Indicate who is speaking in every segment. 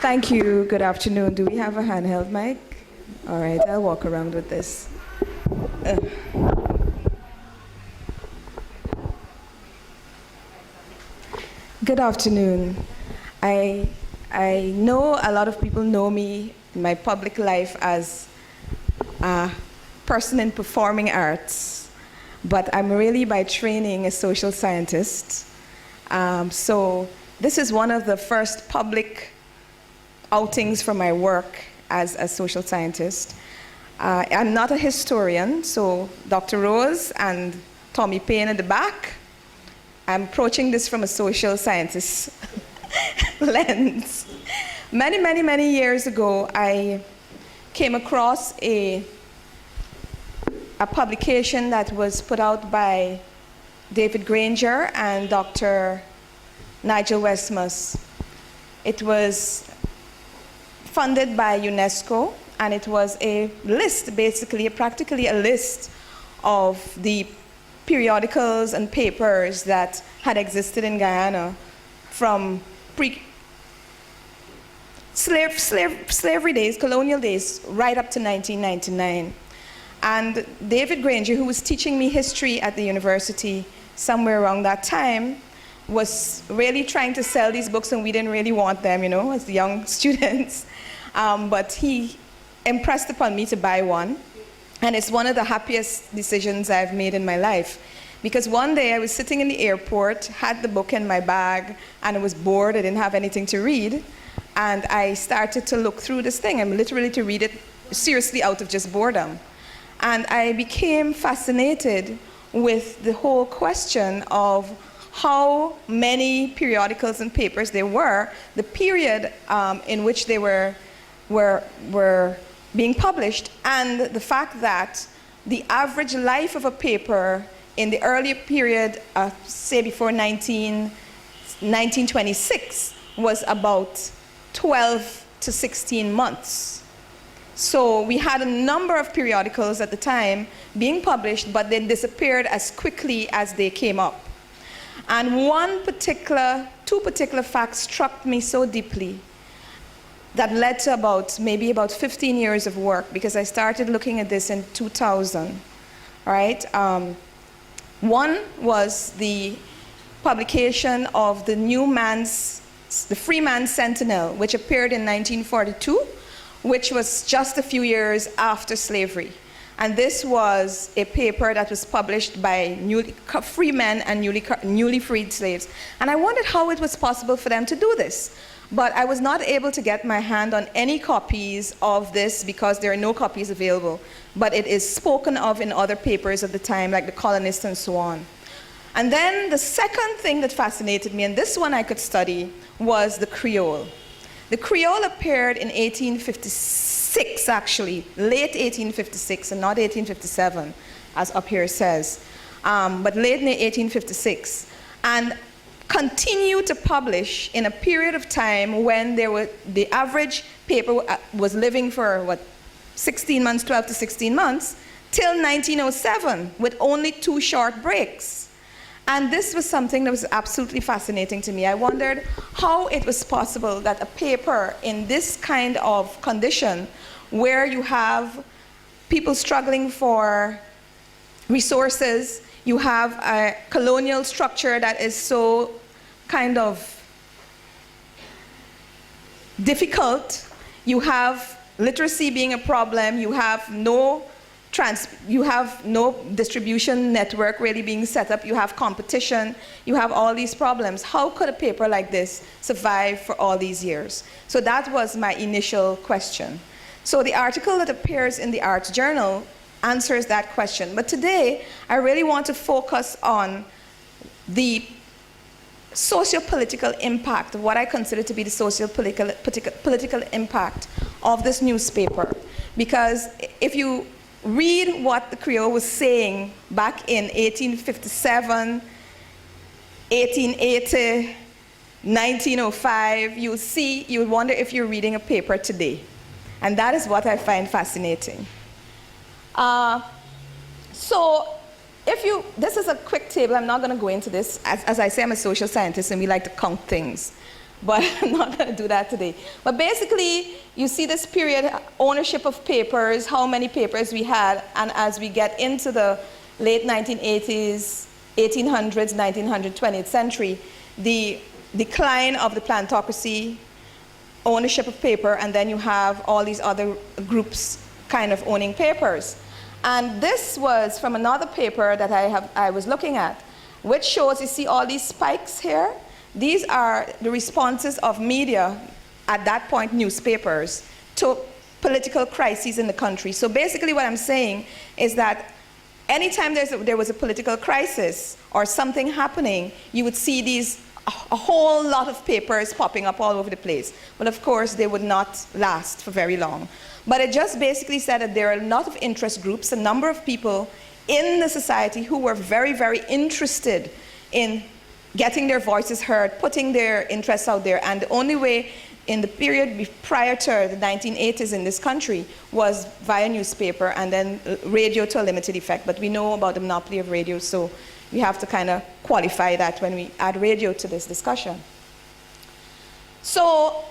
Speaker 1: Thank you. Good afternoon. Do we have a handheld mic? All right, I'll walk around with this. Good afternoon. I know a lot of people know me in my public life as a person in performing arts, but I'm really by training a social scientist. So this is one of the first public outings for my work as a social scientist. I'm not a historian, so Dr. Rose and Tommy Payne at the back, I'm approaching this from a social scientist lens. Many years ago, I came across a publication that was put out by David Granger and Dr. Nigel Westmus. It was funded by UNESCO, and it was a list, basically, practically a list of the periodicals and papers that had existed in Guyana from slavery days, colonial days, right up to 1999. And David Granger, who was teaching me history at the university somewhere around that time, was really trying to sell these books, and we didn't really want them, you know, as the young students. But he impressed upon me to buy one. And it's one of the happiest decisions I've made in my life. Because one day I was sitting in the airport, had the book in my bag, and I was bored, I didn't have anything to read. And I started to look through this thing, and literally to read it seriously out of just boredom. And I became fascinated with the whole question of how many periodicals and papers there were, the period in which they were being published, and the fact that the average life of a paper in the earlier period, say before 1926, was about 12 to 16 months. So we had a number of periodicals at the time being published, but they disappeared as quickly as they came up. And two particular facts struck me so deeply that led to maybe about 15 years of work, because I started looking at this in 2000, right? One was the publication of the Freeman's Sentinel, which appeared in 1942, which was just a few years after slavery. And this was a paper that was published by free men and newly freed slaves. And I wondered how it was possible for them to do this. But I was not able to get my hand on any copies of this because there are no copies available. But it is spoken of in other papers of the time, like The Colonist and so on. And then the second thing that fascinated me, and this one I could study, was the Creole. The Creole appeared in 1856, actually, late 1856, and not 1857, as up here says, but late in 1856, and continued to publish in a period of time when the average paper was living for, 16 months, 12 to 16 months, till 1907, with only 2 short breaks. And this was something that was absolutely fascinating to me. I wondered how it was possible that a paper in this kind of condition, where you have people struggling for resources, you have a colonial structure that is so kind of difficult, you have literacy being a problem, you have no distribution network really being set up, you have competition, you have all these problems. How could a paper like this survive for all these years? So that was my initial question. So the article that appears in the Arts Journal answers that question. But today, I really want to focus on the socio-political impact of what I consider to be the socio-political impact of this newspaper. Because if you read what the Creole was saying back in 1857, 1880, 1905, you would wonder if you're reading a paper today. And that is what I find fascinating. This is a quick table. I'm not going to go into this. As I say, I'm a social scientist, and we like to count things. but I'm not going to do that today. But basically, you see this period, ownership of papers, how many papers we had, and as we get into the late 1980s, 1800s, 1900s, 20th century, the decline of the plantocracy, ownership of paper, and then you have all these other groups kind of owning papers. And this was from another paper that I was looking at, which shows, you see all these spikes here? These are the responses of media, at that point newspapers, to political crises in the country. So basically what I'm saying is that anytime there was a political crisis or something happening, you would see a whole lot of papers popping up all over the place. But of course, they would not last for very long. But it just basically said that there are a lot of interest groups, a number of people in the society who were very, very interested in getting their voices heard, putting their interests out there. And the only way in the period prior to the 1980s in this country was via newspaper and then radio to a limited effect. But we know about the monopoly of radio, so we have to kind of qualify that when we add radio to this discussion. So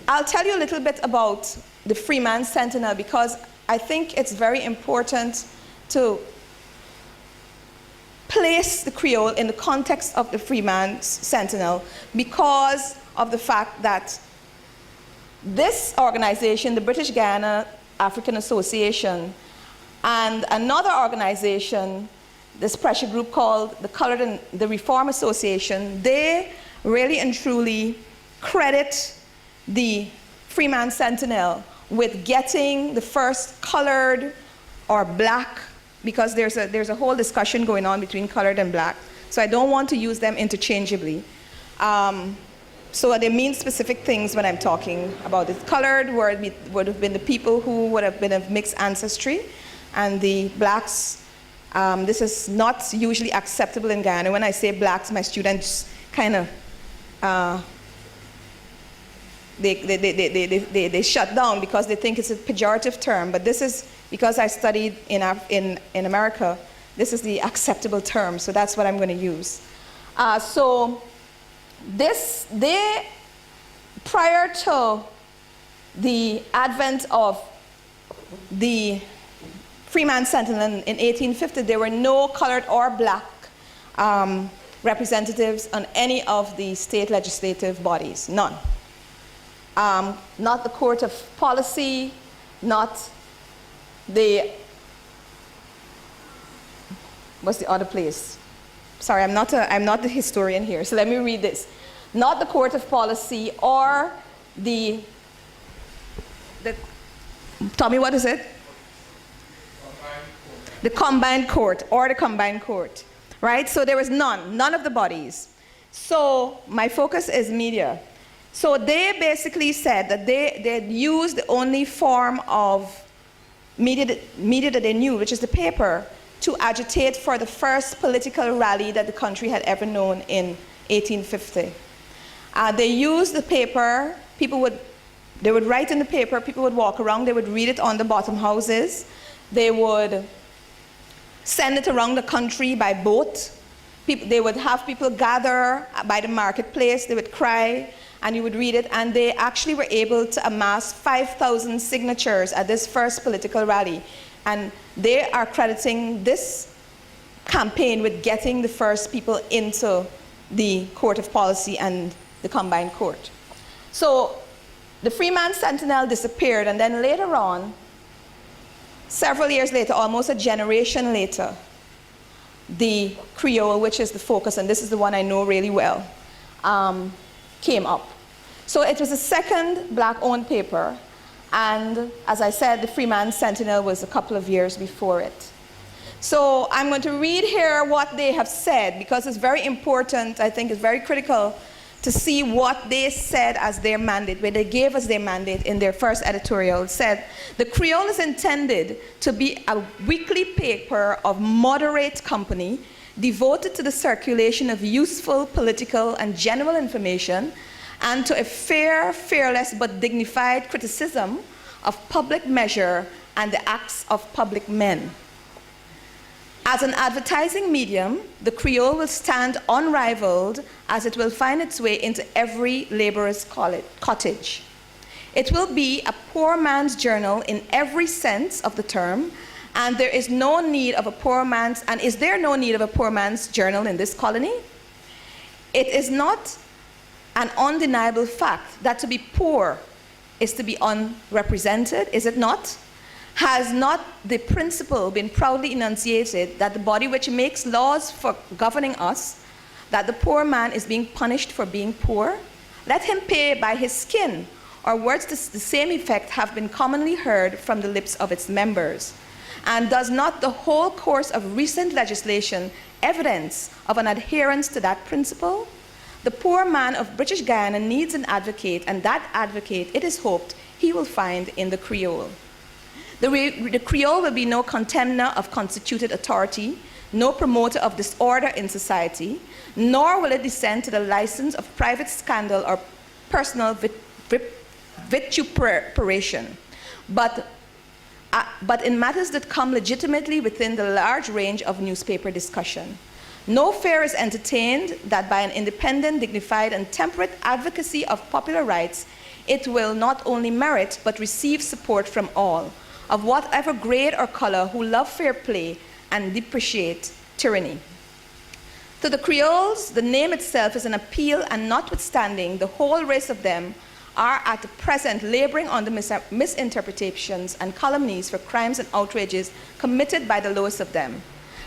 Speaker 1: I'll tell you a little bit about the Freeman Sentinel, because I think it's very important to place the Creole in the context of the Freeman Sentinel, because of the fact that this organization, the British Guyana African Association, and another organization, this pressure group called the Colored and the Reform Association, they really and truly credit the Freeman Sentinel with getting the first colored or black, because there's a whole discussion going on between colored and black. So I don't want to use them interchangeably. So they mean specific things when I'm talking about it. Colored would have been the people who would have been of mixed ancestry, and the blacks, this is not usually acceptable in Guyana. When I say blacks, my students kind of, they shut down because they think it's a pejorative term, but this is, because I studied in America, this is the acceptable term, so that's what I'm going to use. Prior to the advent of the Freeman Sentinel in 1850, there were no colored or black representatives on any of the state legislative bodies, none. Not the Court of Policy, not the, what's the other place? Sorry, I'm not the historian here, so let me read this. Not the Court of Policy or Tommy, what is it? The Combined Court, or the Combined Court, right? So there was none of the bodies. So my focus is media. So they basically said that they used the only form of media that they knew, which is the paper, to agitate for the first political rally that the country had ever known in 1850. They used the paper. They would write in the paper, people would walk around, they would read it on the bottom houses, they would send it around the country by boat. They would have people gather by the marketplace, they would cry, and you would read it, and they actually were able to amass 5,000 signatures at this first political rally. And they are crediting this campaign with getting the first people into the Court of Policy and the Combined Court. So the Freeman Sentinel disappeared, and then later on, several years later, almost a generation later, the Creole, which is the focus, and this is the one I know really well, came up. So it was the second black-owned paper, and as I said, the Freeman Sentinel was a couple of years before it. So I'm going to read here what they have said, because it's very important, I think it's very critical to see what they said as their mandate, where they gave us their mandate in their first editorial. It said, the Creole is intended to be a weekly paper of moderate company devoted to the circulation of useful political and general information, and to a fair, fearless, but dignified criticism of public measure and the acts of public men. As an advertising medium, the Creole will stand unrivaled as it will find its way into every laborer's cottage. It will be a poor man's journal in every sense of the term, and there is no need of a poor man's, and is there no need of a poor man's journal in this colony? It is not an undeniable fact that to be poor is to be unrepresented, is it not? Has not the principle been proudly enunciated that the body which makes laws for governing us, that the poor man is being punished for being poor? Let him pay by his skin, or words to the same effect have been commonly heard from the lips of its members. And does not the whole course of recent legislation evidence of an adherence to that principle? The poor man of British Guyana needs an advocate, and that advocate, it is hoped, he will find in the Creole. The Creole will be no contemner of constituted authority, no promoter of disorder in society, nor will it descend to the license of private scandal or personal vituperation. But in matters that come legitimately within the large range of newspaper discussion. No fear is entertained that by an independent, dignified, and temperate advocacy of popular rights, it will not only merit but receive support from all, of whatever grade or color, who love fair play and depreciate tyranny. To the Creoles, the name itself is an appeal, and notwithstanding, the whole race of them are at the present laboring under misinterpretations and calumnies for crimes and outrages committed by the lowest of them.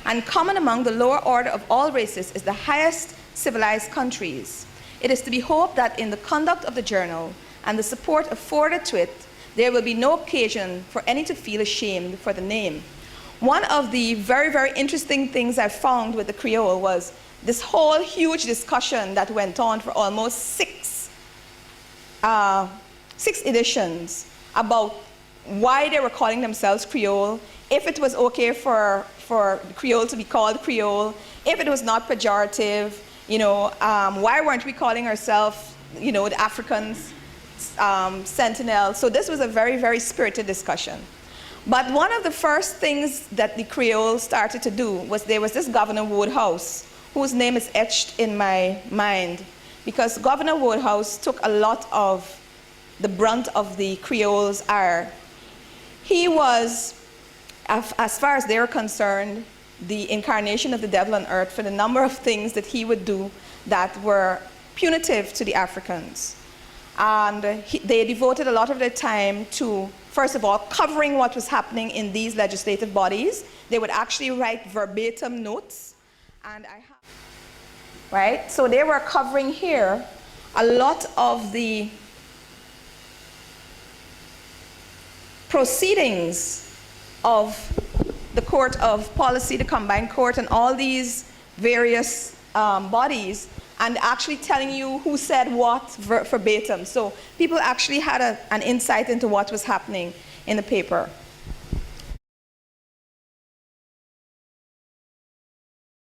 Speaker 1: And common among the lower order of all races is the highest civilized countries. It is to be hoped that in the conduct of the journal and the support afforded to it, there will be no occasion for any to feel ashamed for the name. One of the very, very interesting things I found with the Creole was this whole huge discussion that went on for almost six editions about why they were calling themselves Creole, if it was okay for Creole to be called Creole, if it was not pejorative, why weren't we calling ourselves, the Africans, Sentinel. So this was a very, very spirited discussion. But one of the first things that the Creole started to do was there was this Governor Wodehouse, whose name is etched in my mind, because Governor Wodehouse took a lot of the brunt of the Creoles' ire. He was, as far as they were concerned, the incarnation of the devil on earth for the number of things that he would do that were punitive to the Africans. And they devoted a lot of their time to, first of all, covering what was happening in these legislative bodies. They would actually write verbatim notes. Right? So they were covering here a lot of the proceedings of the Court of Policy, the Combined Court, and all these various bodies, and actually telling you who said what verbatim. So people actually had an insight into what was happening in the paper.